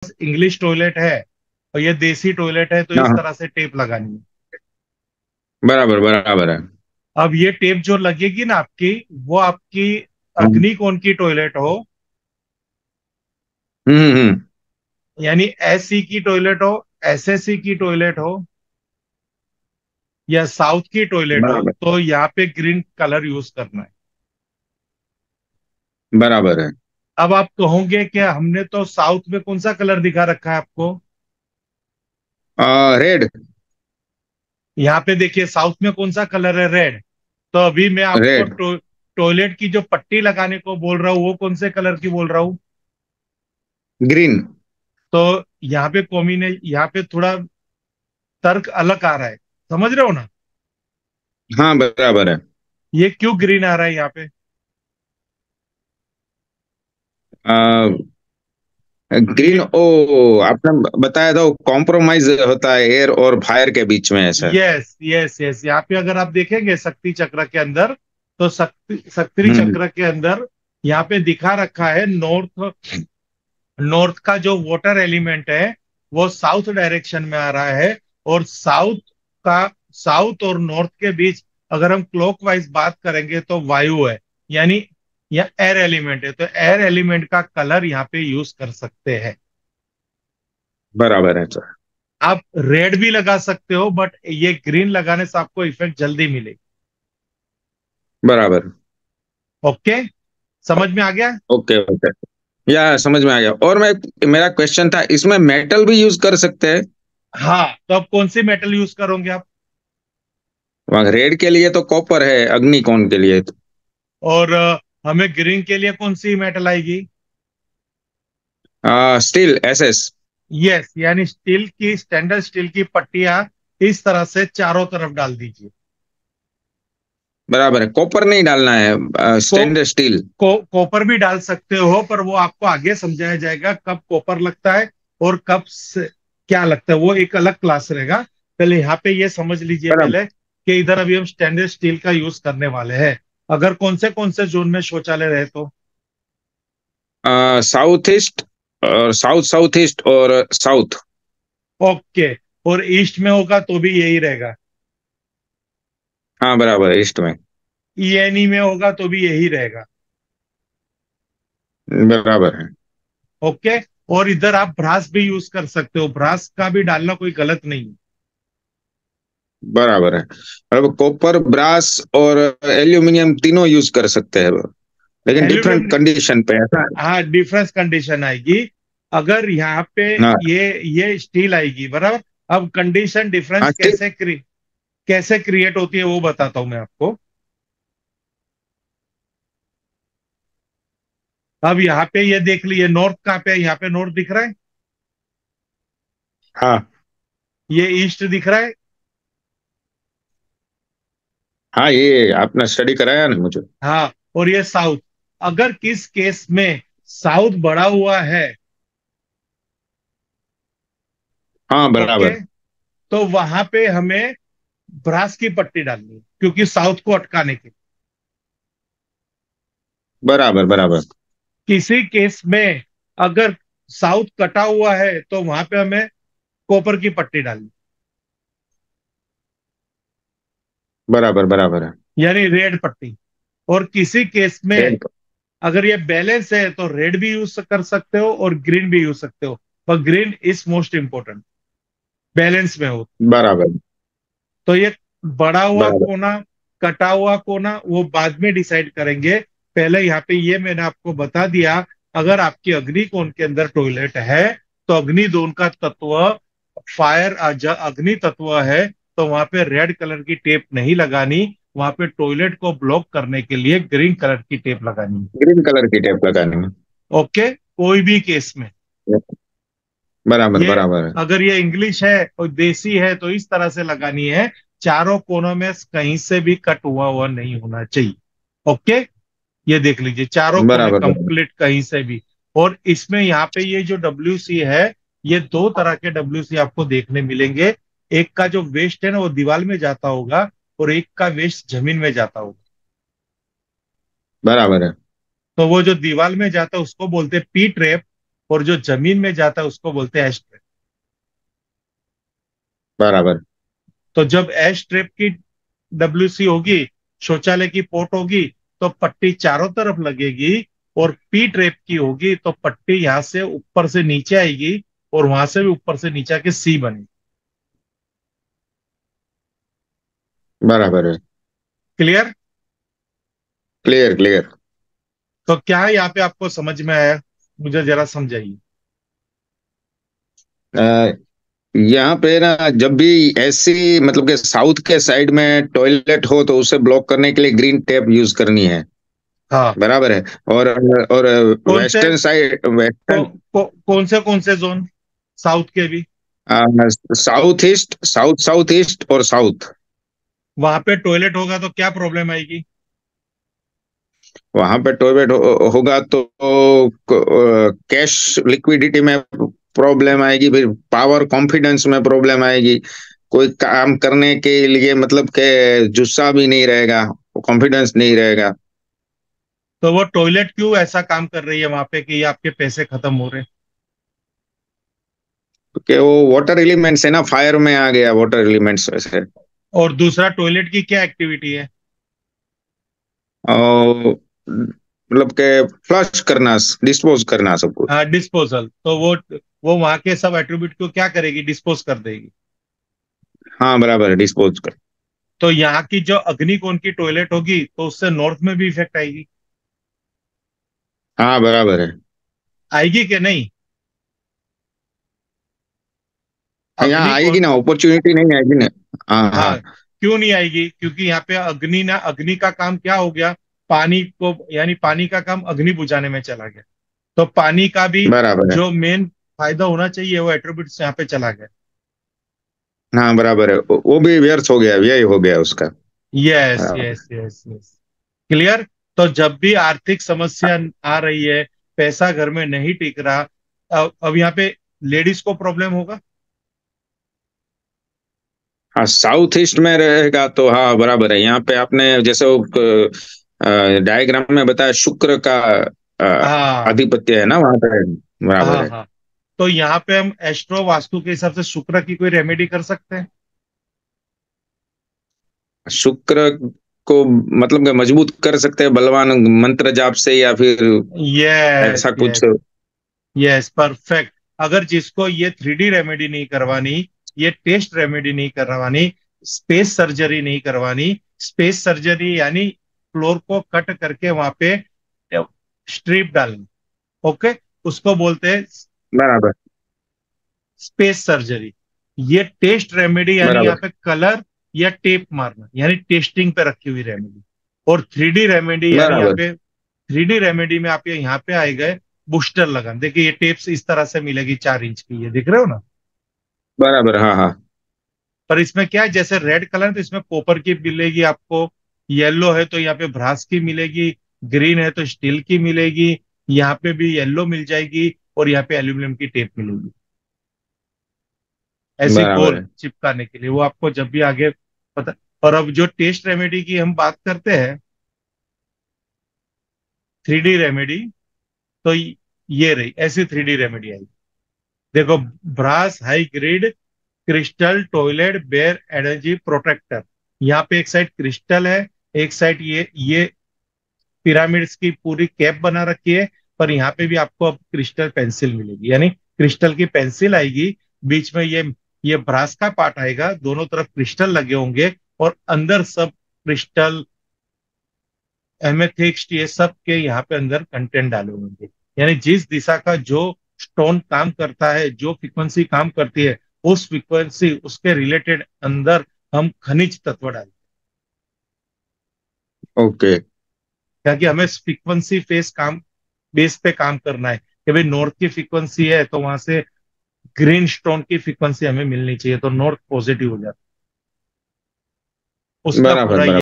English toilet है और ये देसी टॉयलेट है, तो हाँ इस हाँ, तरह से टेप लगानी है। बराबर बराबर है। अब ये टेप जो लगेगी ना आपकी, वो आपकी हम्म अग्निकोण की टॉयलेट हो, हम्म। यानी एससी की टॉयलेट हो, एसएससी की टॉयलेट हो, या साउथ की टॉयलेट हो, बराबर तो यहाँ पे ग्रीन कलर यूज करना है। बराबर है। अब आप कहोगे कि हमने तो साउथ में कौन सा कलर दिखा रखा है आपको। रेड। यहाँ पे देखिए साउथ में कौन सा कलर है, रेड। तो अभी मैं आपको रेड। टॉयलेट की जो पट्टी लगाने को बोल रहा हूँ, वो कौन से कलर की बोल रहा हूँ। ग्रीन। तो यहाँ पे कॉम्बिने यहाँ पे थोड़ा तर्क अलग आ रहा है, समझ रहे हो ना। हाँ बराबर है। ये क्यों ग्रीन आ रहा है यहाँ पे। ग्रीन, ये ओ आपने बताया था, कॉम्प्रोमाइज होता है एयर और फायर के बीच में ऐसा। यस यस यस, यहाँ पे अगर आप देखेंगे शक्ति चक्र के अंदर, तो शक्ति हम्म। चक्र के अंदर यहाँ पे दिखा रखा है नॉर्थ। नॉर्थ का जो वाटर एलिमेंट है वो साउथ डायरेक्शन में आ रहा है, और का साउथ और नॉर्थ के बीच अगर हम क्लॉकवाइज बात करेंगे तो वायु है, यानी या एयर एलिमेंट है, तो एयर एलिमेंट का कलर यहाँ पे यूज कर सकते हैं। बराबर है सर। आप रेड भी लगा सकते हो, बट ये ग्रीन लगाने से आपको इफेक्ट जल्दी मिलेगी। बराबर। ओके, समझ में आ गया। Okay okay. या समझ में आ गया। और मैं, मेरा क्वेश्चन था, इसमें मेटल भी यूज कर सकते हैं? हाँ, तो अब कौन सी मेटल यूज करोगे आप। वहाँ रेड के लिए तो कॉपर है, अग्निकोण के लिए तो और हमें ग्रीन के लिए कौन सी मेटल आएगी। Steel, SS. यस, यानी स्टील की, स्टैंडर्ड स्टील की पट्टियां इस तरह से चारों तरफ डाल दीजिए। बराबर है, कॉपर नहीं डालना है, को, स्टेनलेस स्टील। कॉपर भी डाल सकते हो, पर वो आपको आगे समझाया जाएगा कब कॉपर लगता है और कब से क्या लगता है, वो एक अलग क्लास रहेगा। पहले यहाँ पे ये समझ लीजिए बराबर। पहले कि इधर अभी हम स्टैंडर्ड स्टील का यूज करने वाले हैं। अगर कौन से जोन में शौचालय रहे तो। साउथ ईस्ट और साउथ साउथ ईस्ट और साउथ। ओके, और ईस्ट में होगा तो भी यही रहेगा। हाँ बराबर है, ईस्ट में। ईएनई में होगा तो भी यही रहेगा। बराबर है। ओके, और इधर आप ब्रास भी यूज कर सकते हो, ब्रास का भी डालना कोई गलत नहीं है। बराबर है, मतलब कॉपर, ब्रास और एल्यूमिनियम तीनों यूज कर सकते हैं, लेकिन एल्यूमिनियम, डिफरेंट कंडीशन पे ऐसा है। हाँ डिफरेंस कंडीशन आएगी। अगर यहाँ पे हाँ ये स्टील आएगी बराबर। अब कंडीशन हाँ, डिफरेंस ठीक। कैसे क्रिएट होती है वो बताता हूं मैं आपको। अब यहाँ पे ये देख लीजिए, नॉर्थ कहाँ पे है, यहाँ पे नॉर्थ दिख रहा है, हाँ ये ईस्ट दिख रहा है। हाँ, ये आपने स्टडी कराया ना मुझे। हाँ, और ये साउथ। अगर किस केस में साउथ बढ़ा हुआ है, हाँ ओके, बराबर। तो वहां पे हमें ब्रास की पट्टी डालनी है, क्योंकि साउथ को अटकाने के लिए। बराबर बराबर। किसी केस में अगर साउथ कटा हुआ है तो वहां पे हमें कॉपर की पट्टी डालनी, बराबर बराबर है। यानी रेड पट्टी। और किसी केस में रेड। अगर ये बैलेंस है तो रेड भी यूज कर सकते हो और ग्रीन भी यूज सकते हो, पर green is most important, balance में हो। बराबर तो ये बड़ा हुआ बराबर। कोना, कटा हुआ कोना, वो बाद में डिसाइड करेंगे। पहले यहाँ पे ये मैंने आपको बता दिया, अगर आपकी अग्नि कोण के अंदर टॉयलेट है, तो अग्नि दोन का तत्व फायर, अग्नि तत्व है, तो वहां पे रेड कलर की टेप नहीं लगानी, वहां पे टॉयलेट को ब्लॉक करने के लिए ग्रीन कलर की टेप लगानी है। ग्रीन कलर की टेप लगानी है। ओके, कोई भी केस में। बराबर ये बराबर है। अगर ये इंग्लिश है और देसी है तो इस तरह से लगानी है, चारों कोनों में कहीं से भी कट हुआ हुआ नहीं होना चाहिए। ओके, ये देख लीजिए चारों कोने बराबर बराबर। कंप्लीट कहीं से भी। और इसमें यहाँ पे ये जो डब्ल्यू सी है, ये दो तरह के डब्ल्यू सी आपको देखने मिलेंगे। एक का जो वेस्ट है ना वो दीवार में जाता होगा, और एक का वेस्ट जमीन में जाता होगा। बराबर है। तो वो जो दीवार में जाता है उसको बोलते हैं पी ट्रैप, और जो जमीन में जाता है उसको बोलते हैं एश ट्रैप। बराबर। तो जब एश ट्रैप की डब्ल्यूसी होगी, शौचालय की पोर्ट होगी, तो पट्टी चारों तरफ लगेगी। और पी ट्रैप की होगी तो पट्टी यहां से ऊपर से नीचे आएगी, और वहां से भी ऊपर से नीचे आके सी बनेगी। बराबर है। क्लियर? Clear clear. तो क्या यहाँ पे आपको समझ में आया? मुझे जरा समझाइए। यहाँ पे ना जब भी ऐसी मतलब कि साउथ के साइड में टॉयलेट हो तो उसे ब्लॉक करने के लिए ग्रीन टेप यूज करनी है। हाँ। बराबर है। और कौन से वेस्टर्न साइड, को, वेस्टर्न, कौन से जोन? साउथ के भी? South east, south south east और साउथ। वहां पे टॉयलेट होगा तो क्या प्रॉब्लम आएगी? वहां पे टॉयलेट होगा तो कैश लिक्विडिटी में प्रॉब्लम आएगी, फिर पावर कॉन्फिडेंस में प्रॉब्लम आएगी। कोई काम करने के लिए मतलब के जुस्सा भी नहीं रहेगा, कॉन्फिडेंस नहीं रहेगा। तो वो टॉयलेट क्यों ऐसा काम कर रही है वहां पे कि ये आपके पैसे खत्म हो रहे हैं? कि वो वाटर एलिमेंट्स है ना, फायर में आ गया वाटर एलिमेंट्स वैसे। और दूसरा, टॉयलेट की क्या एक्टिविटी है? और मतलब के फ्लश करना, डिस्पोज करना सब कुछ। हाँ, डिस्पोजल। तो वो वहां के सब एट्रीब्यूट को क्या करेगी? डिस्पोज कर देगी। हाँ बराबर है, डिस्पोज कर। तो यहाँ की जो अग्निकोण की टॉयलेट होगी तो उससे नॉर्थ में भी इफेक्ट आएगी। हाँ बराबर है। आएगी कि नहीं? यहाँ आएगी अग्निकोण। ना, अपॉर्चुनिटी नहीं आएगी ना। हाँ हाँ। हाँ। क्यों नहीं आएगी? क्योंकि यहाँ पे अग्नि का काम क्या हो गया? पानी को, यानी पानी का काम अग्नि बुझाने में चला गया। तो पानी का भी बराबर है। जो मेन फायदा होना चाहिए वो एट्रीब्यूट्स यहाँ पे चला गया। हाँ बराबर है, वो भी व्यर्थ हो गया, व्यय हो गया उसका। यस बराबर। Yes yes yes. क्लियर? तो जब भी आर्थिक समस्या आ रही है, पैसा घर में नहीं टिक रहा, अब यहाँ पे लेडीज को प्रॉब्लम होगा। हाँ साउथ ईस्ट में रहेगा तो हाँ बराबर है। यहाँ पे आपने जैसे वो डायग्राम में बताया, शुक्र का हाँ आधिपत्य है ना वहाँ पे। बराबर हाँ है। हाँ। तो यहाँ पे हम एस्ट्रो वास्तु के हिसाब से शुक्र की कोई रेमेडी कर सकते हैं? शुक्र को मतलब कि मजबूत कर सकते हैं बलवान मंत्र जाप से, या फिर यस ऐसा कुछ। Yes yes, perfect. अगर जिसको ये 3D रेमेडी नहीं करवानी, ये टेस्ट रेमेडी नहीं करवानी, स्पेस सर्जरी नहीं करवानी। स्पेस सर्जरी यानी फ्लोर को कट करके वहां पे स्ट्रिप डालनी। ओके। उसको बोलते हैं बराबर। Space surgery. ये टेस्ट रेमेडी यानी यहाँ बराबर। पे कलर या टेप मारना, यानी टेस्टिंग पे रखी हुई रेमेडी। और 3D रेमेडी यानी यहाँ बराबर। पे 3D रेमेडी में आप यहाँ पे आए गए बूस्टर लगान। देखिए ये टेप्स इस तरह से मिलेगी, 4 इंच की, ये दिख रहे हो ना? बराबर। हाँ हाँ। पर इसमें क्या है, जैसे रेड कलर है तो इसमें कॉपर की मिलेगी आपको, येलो है तो यहाँ पे ब्रास की मिलेगी, ग्रीन है तो स्टील की मिलेगी, यहाँ पे भी येलो मिल जाएगी, और यहाँ पे एल्यूमिनियम की टेप मिलेगी, ऐसे बराबर गोल है। चिपकाने के लिए। वो आपको जब भी आगे पता। और अब जो टेस्ट रेमेडी की हम बात करते हैं, 3D रेमेडी, तो ये रही ऐसी 3D रेमेडी आई। देखो, brass high grade crystal toilet bear energy protector. यहाँ पे एक साइड क्रिस्टल है, एक साइड ये पिरामिड्स की पूरी कैप बना रखी है। पर यहाँ पे भी आपको अब क्रिस्टल पेंसिल मिलेगी, यानी क्रिस्टल की पेंसिल आएगी। बीच में ये ब्रास का पार्ट आएगा, दोनों तरफ क्रिस्टल लगे होंगे, और अंदर सब क्रिस्टल, एमेथिस्ट, ये सब के यहाँ पे अंदर कंटेंट डाले होंगे। यानी जिस दिशा का जो स्टोन काम करता है, जो फ्रीक्वेंसी काम करती है, उस फ्रीक्वेंसी उसके रिलेटेड अंदर हम खनिज तत्व डालते ओके। हैं, ताकि हमें फ्रीक्वेंसी फेस काम बेस पे काम करना है कि भाई नॉर्थ की फ्रीक्वेंसी है तो वहां से ग्रीन स्टोन की फ्रीक्वेंसी हमें मिलनी चाहिए, तो नॉर्थ पॉजिटिव हो जाता है। उसका बराबर पूरा बराबर।